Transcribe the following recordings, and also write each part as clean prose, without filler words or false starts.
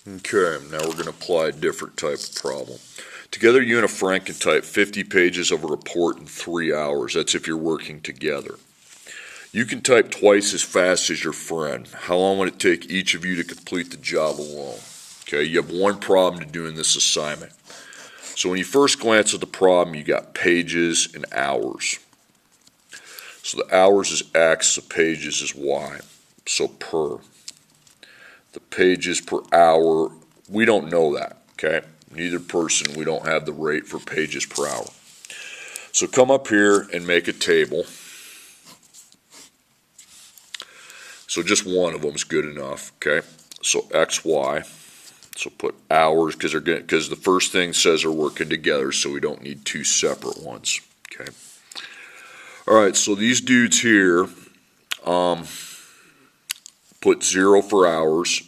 Okay, now we're going to apply a different type of problem. Together you and a friend can type 50 pages of a report in 3 hours. That's if you're working together. You can type twice as fast as your friend. How long would it take each of you to complete the job alone? Okay, you have one problem to do in this assignment. So when you first glance at the problem, you got pages and hours. So the hours is X, the pages is Y. So per. The pages per hour, we don't know that, okay? Neither person, we don't have the rate for pages per hour. So come up here and make a table. So just one of them is good enough, okay? So XY. So put hours because the first thing says they're working together, so we don't need two separate ones, okay? All right, so these dudes here, put 0 for hours,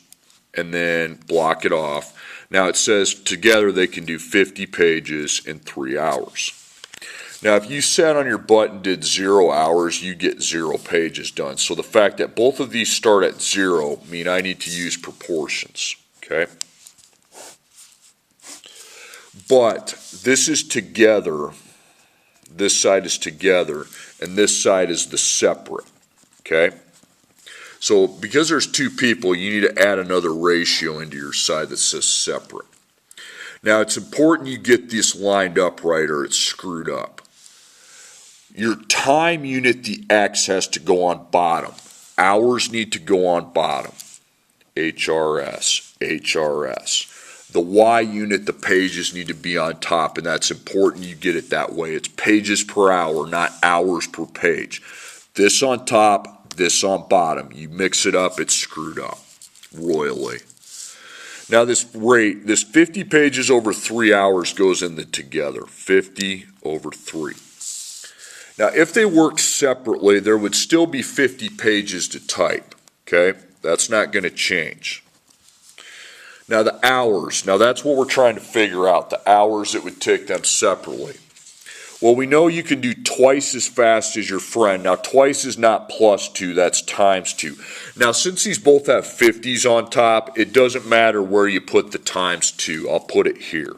and then block it off. Now it says together they can do 50 pages in 3 hours. Now if you sat on your butt and did 0 hours, you get 0 pages done. So the fact that both of these start at 0 mean I need to use proportions, okay? But this is together, this side is together, and this side is the separate, okay? So because there's two people, you need to add another ratio into your side that says separate. Now it's important you get this lined up right or it's screwed up. Your time unit, the X, has to go on bottom. Hours need to go on bottom. HRS, HRS. The Y unit, the pages need to be on top, and that's important you get it that way. It's pages per hour, not hours per page. This on top, this on bottom. You mix it up, it's screwed up royally. Now this rate, this 50 pages over 3 hours goes in the together. 50 over 3. Now if they worked separately, there would still be 50 pages to type. Okay? That's not going to change. Now the hours, now that's what we're trying to figure out, the hours it would take them separately. Well, we know you can do twice as fast as your friend. Now, twice is not plus 2, that's times 2. Now, since these both have 50s on top, it doesn't matter where you put the times 2. I'll put it here.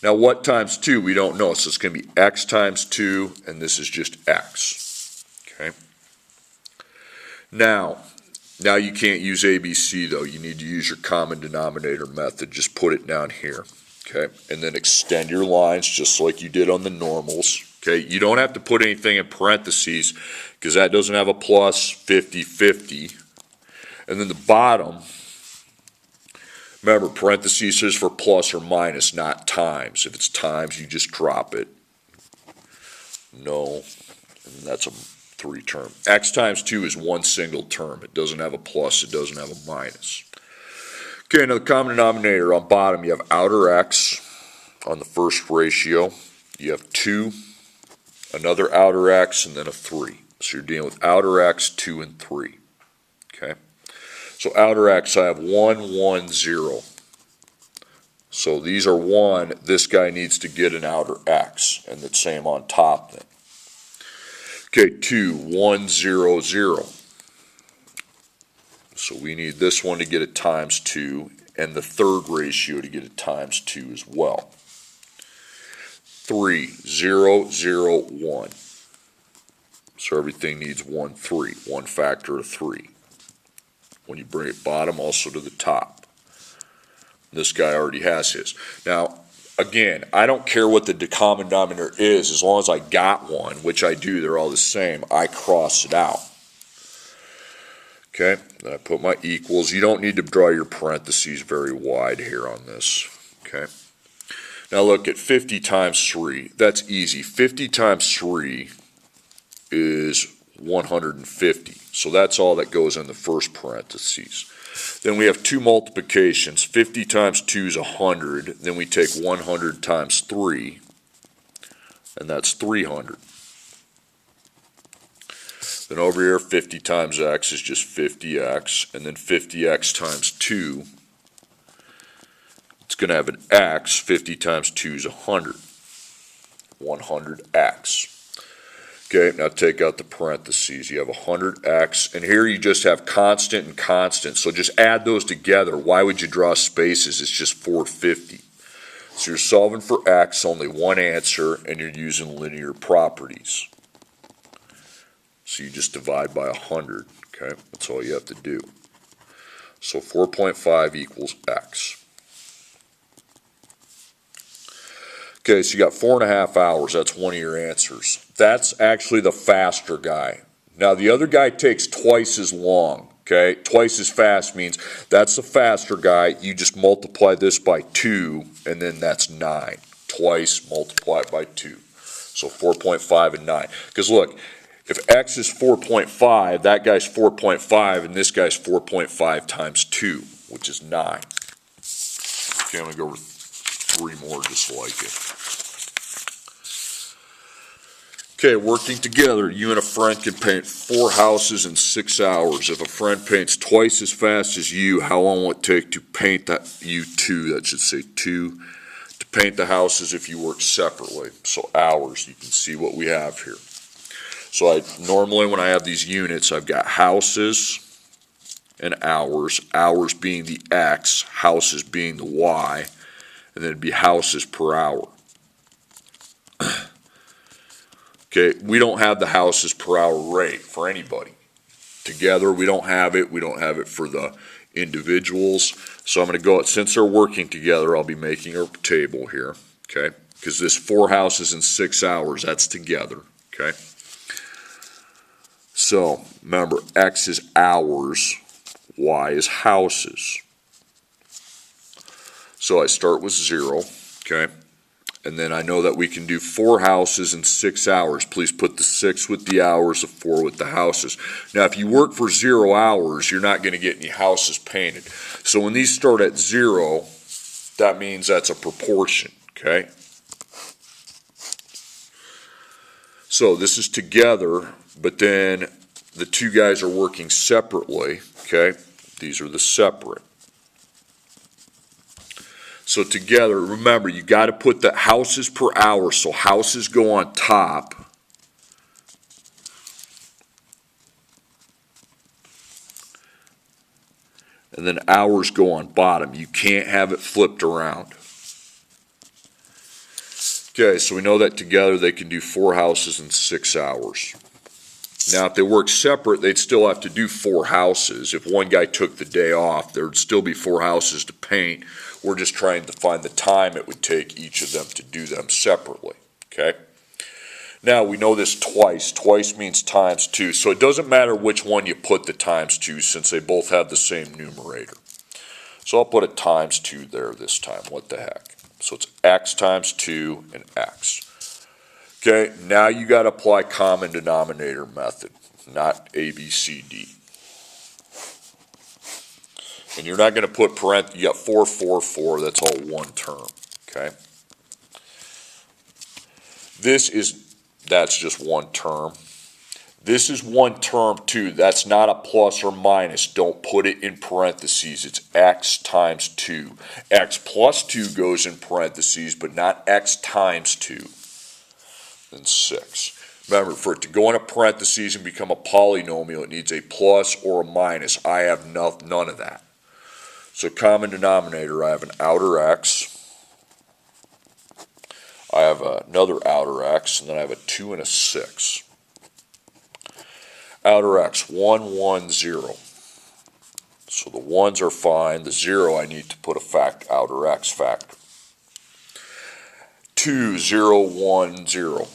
Now, what times 2? We don't know. So it's going to be X times 2, and this is just X. Okay? Now you can't use ABC, though. You need to use your common denominator method. Just put it down here. Okay, and then extend your lines just like you did on the normals. Okay, you don't have to put anything in parentheses because that doesn't have a plus, 50, 50. And then the bottom, remember parentheses is for plus or minus, not times. If it's times, you just drop it. No, and that's a 3 term. X times 2 is one single term. It doesn't have a plus, it doesn't have a minus. Okay, now the common denominator on bottom, you have outer X on the first ratio. You have 2, another outer X, and then a 3. So you're dealing with outer X, 2, and 3. Okay? So outer X, I have 1, 1, 0. So these are 1. This guy needs to get an outer X, and the same on top then. Okay, 2, 1, 0, 0. So we need this one to get a times 2, and the third ratio to get a times 2 as well. 3, 0, 0, 1. So everything needs 1, 3, one factor of 3. When you bring it bottom, also to the top. This guy already has his. Now, again, I don't care what the common denominator is, as long as I got one, which I do, they're all the same, I cross it out. Okay, then I put my equals. You don't need to draw your parentheses very wide here on this. Okay, now look at 50 times 3. That's easy. 50 times 3 is 150. So that's all that goes in the first parentheses. Then we have 2 multiplications. 50 times 2 is 100. Then we take 100 times 3, and that's 300. Then over here, 50 times x is just 50x, and then 50x times 2, it's going to have an x. 50 times 2 is 100. 100x. Okay, now take out the parentheses. You have 100x, and here you just have constant and constant. So just add those together. Why would you draw spaces? It's just 450. So you're solving for x, only one answer, and you're using linear properties. So you just divide by 100, okay? That's all you have to do. So 4.5 equals x. Okay, so you got 4.5 hours. That's one of your answers. That's actually the faster guy. Now the other guy takes twice as long, okay? Twice as fast means that's the faster guy. You just multiply this by 2, and then that's 9. Twice multiplied by 2. So 4.5 and 9. Because look, if x is 4.5, that guy's 4.5, and this guy's 4.5 times 2, which is 9. Okay, I'm going to go over 3 more just like it. Okay, working together, you and a friend can paint 4 houses in 6 hours. If a friend paints twice as fast as you, how long will it take to paint that? You 2, that should say 2, to paint the houses if you work separately. So hours, you can see what we have here. So normally when I have these units, I've got houses and hours, hours being the x, houses being the y, and then it'd be houses per hour. Okay, we don't have the houses per hour rate for anybody. Together, we don't have it. We don't have it for the individuals. So I'm going to go, since they're working together, I'll be making a table here, okay? Because this 4 houses in 6 hours, that's together, okay? So remember, x is hours, y is houses. So I start with 0, okay? And then I know that we can do 4 houses in 6 hours. Please put the 6 with the hours, the 4 with the houses. Now, if you work for 0 hours, you're not going to get any houses painted. So when these start at 0, that means that's a proportion, okay? So this is together, but then the 2 guys are working separately, okay? These are the separate. So together, remember, you got to put the houses per hour, so houses go on top. And then hours go on bottom. You can't have it flipped around. Okay, so we know that together they can do 4 houses in 6 hours. Now, if they work separate, they'd still have to do 4 houses. If one guy took the day off, there would still be 4 houses to paint. We're just trying to find the time it would take each of them to do them separately, okay? Now, we know this twice. Twice means times 2. So it doesn't matter which one you put the times 2 since they both have the same numerator. So I'll put a times 2 there this time. What the heck? So it's x times 2 and x. Okay, now you got to apply common denominator method, not A, B, C, D. And you're not going to put parentheses. You got 4, 4, 4. That's all one term, okay? That's just one term. This is one term too. That's not a plus or minus. Don't put it in parentheses. It's x times 2. X plus 2 goes in parentheses, but not x times 2. Then 6. Remember, for it to go in a parentheses and become a polynomial, it needs a plus or a minus. I have none of that. So common denominator, I have an outer x. I have another outer x, and then I have a 2 and a 6. Outer x, 1, 1, 0. So the 1s are fine. The 0, I need to put a outer x factor. 2, 0, 1, 0.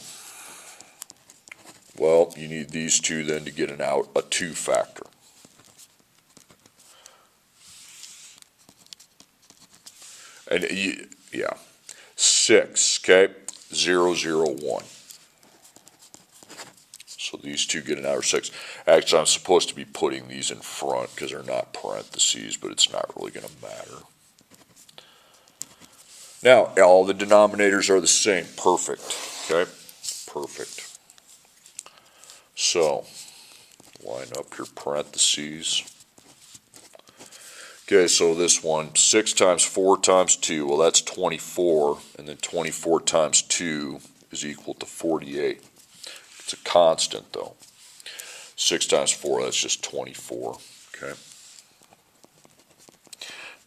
Well, you need these 2 then to get a 2 factor. And yeah, 6, okay, 0, 0, 1. So these 2 get an outer 6. Actually, I'm supposed to be putting these in front because they're not parentheses, but it's not really going to matter. Now, all the denominators are the same. Perfect, okay, perfect. So, line up your parentheses. Okay, so this one, 6 times 4 times 2, well, that's 24, and then 24 times 2 is equal to 48. It's a constant though. 6 times 4, that's just 24. Okay.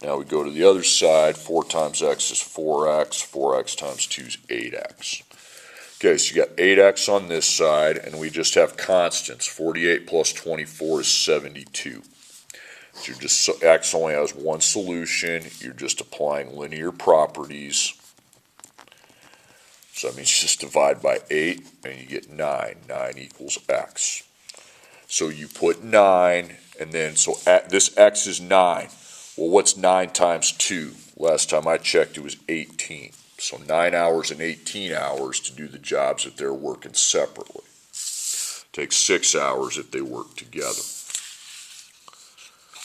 Now we go to the other side. 4 times x is 4x. 4x times 2 is 8x. Okay, so you got 8x on this side, and we just have constants. 48 plus 24 is 72. So x only has one solution. You're just applying linear properties. So that means you just divide by 8, and you get 9. 9 equals x. So you put 9, and then, so this x is 9. Well, what's 9 times 2? Last time I checked, it was 18. So 9 hours and 18 hours to do the jobs if they're working separately. Takes 6 hours if they work together.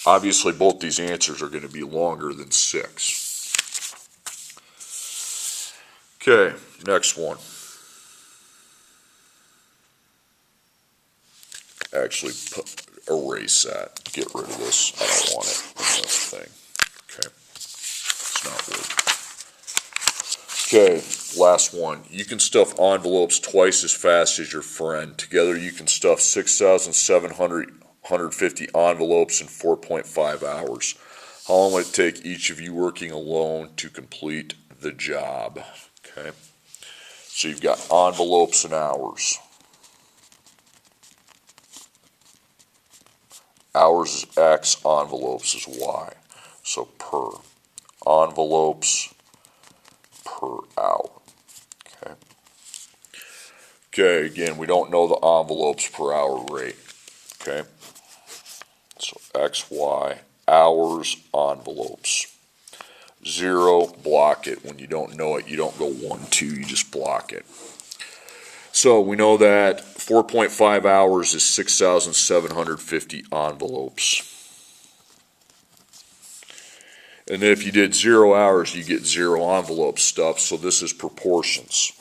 Obviously, both these answers are going to be longer than 6. Okay, next one. Actually, erase that. Get rid of this. I don't want it in this thing. Okay, it's not working. Okay, last one. You can stuff envelopes twice as fast as your friend. Together you can stuff 6,750 envelopes in 4.5 hours. How long would it take each of you working alone to complete the job? Okay, so you've got envelopes and hours. Hours is x, envelopes is y. So per. Envelopes per hour. Okay. Okay, again, we don't know the envelopes per hour rate. Okay. So x, y, hours, envelopes. 0, block it. When you don't know it, you don't go 1, 2, you just block it. So we know that 4.5 hours is 6,750 envelopes. And then if you did 0 hours, you get 0 envelope stuff, so this is proportions.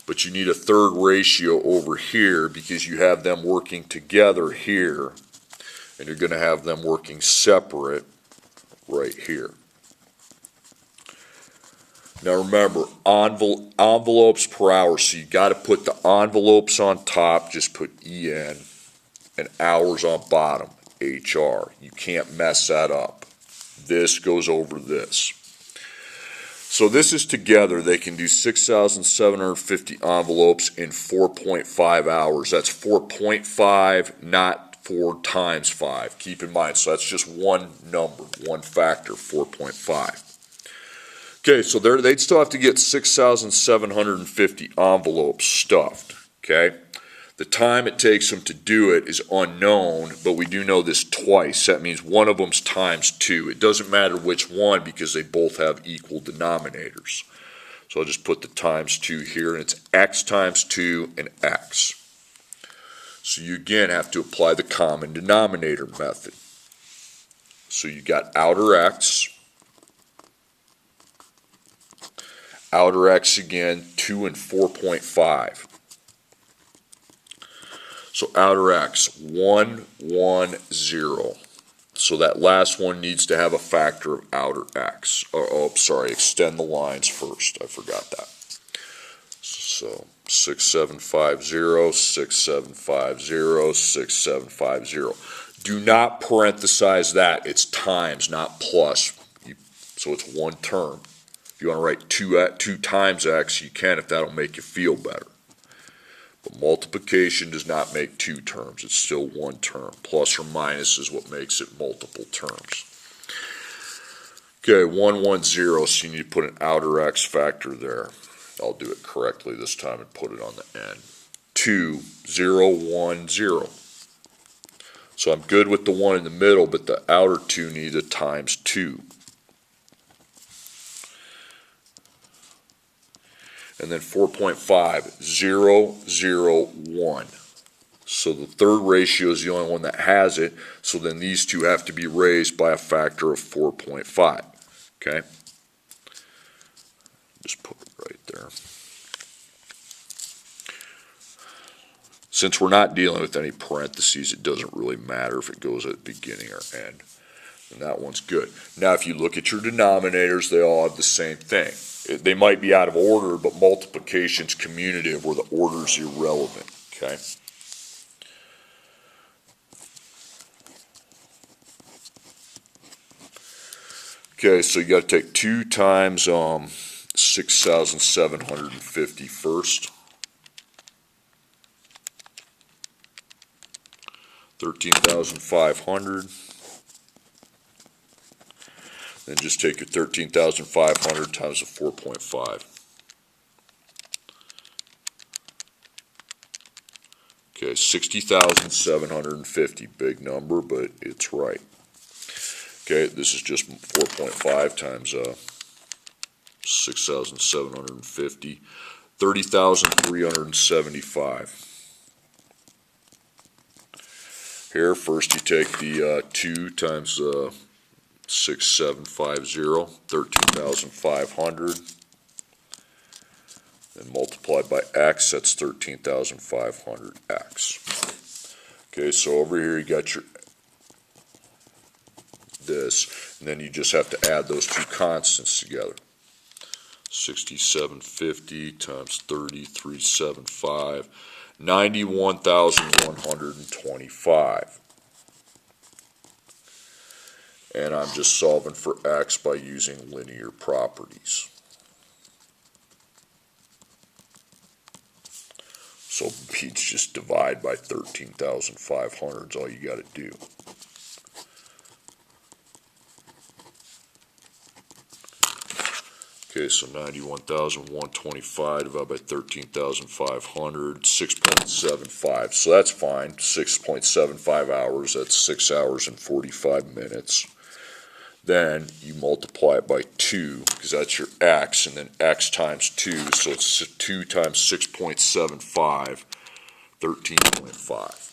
But you need a third ratio over here because you have them working together here, and you're going to have them working separate right here. Now remember, envelopes per hour, so you got to put the envelopes on top, just put EN, and hours on bottom, HR. You can't mess that up. This goes over this. So this is together. They can do 6,750 envelopes in 4.5 hours. That's 4.5, not 4 times 5. Keep in mind, so that's just one number, one factor, 4.5. Okay, so they'd still have to get 6,750 envelopes stuffed, okay? The time it takes them to do it is unknown, but we do know this twice. That means one of them's times 2. It doesn't matter which one because they both have equal denominators. So I'll just put the times 2 here, and it's x times 2 and x. So you again have to apply the common denominator method. So you got outer x. Outer x again, 2 and 4.5. So outer x, 1, 1, 0. So that last one needs to have a factor of outer x. Extend the lines first. I forgot that. So 6750, 6750, 6750. Do not parenthesize that. It's times, not plus. So it's one term. If you want to write 2 times x, you can if that'll make you feel better. But multiplication does not make 2 terms. It's still one term. Plus or minus is what makes it multiple terms. Okay, 1, 1, 0, so you need to put an outer x factor there. I'll do it correctly this time and put it on the end. 2, 0, 1, 0. So I'm good with the 1 in the middle, but the outer 2 needs a times 2. And then 4.5, 0, 0, 1. So the third ratio is the only one that has it, so then these two have to be raised by a factor of 4.5. Okay? Just put it right there. Since we're not dealing with any parentheses, it doesn't really matter if it goes at the beginning or end. And that one's good. Now if you look at your denominators, they all have the same thing. They might be out of order, but multiplication's commutative where the order's irrelevant. Okay. Okay, so you got to take 2 times 6,750 first. 13,500. Then just take your 13,500 times the 4.5. Okay, 60,750. Big number, but it's right. Okay, this is just 4.5 times 6,750. 30,375. Here, first you take the 2 times 6,750, 13,500. Then multiplied by x, that's 13,500x. Okay, so over here you got your this, and then you just have to add those two constants together. 6750 times 3375, 91,125. And I'm just solving for x by using linear properties. So B's just divide by 13,500 is all you got to do. Okay, so 91,125 divided by 13,500, 6.75. So that's fine, 6.75 hours, that's 6 hours and 45 minutes. Then you multiply it by 2, because that's your x, and then x times 2, so it's 2 times 6.75, 13.5.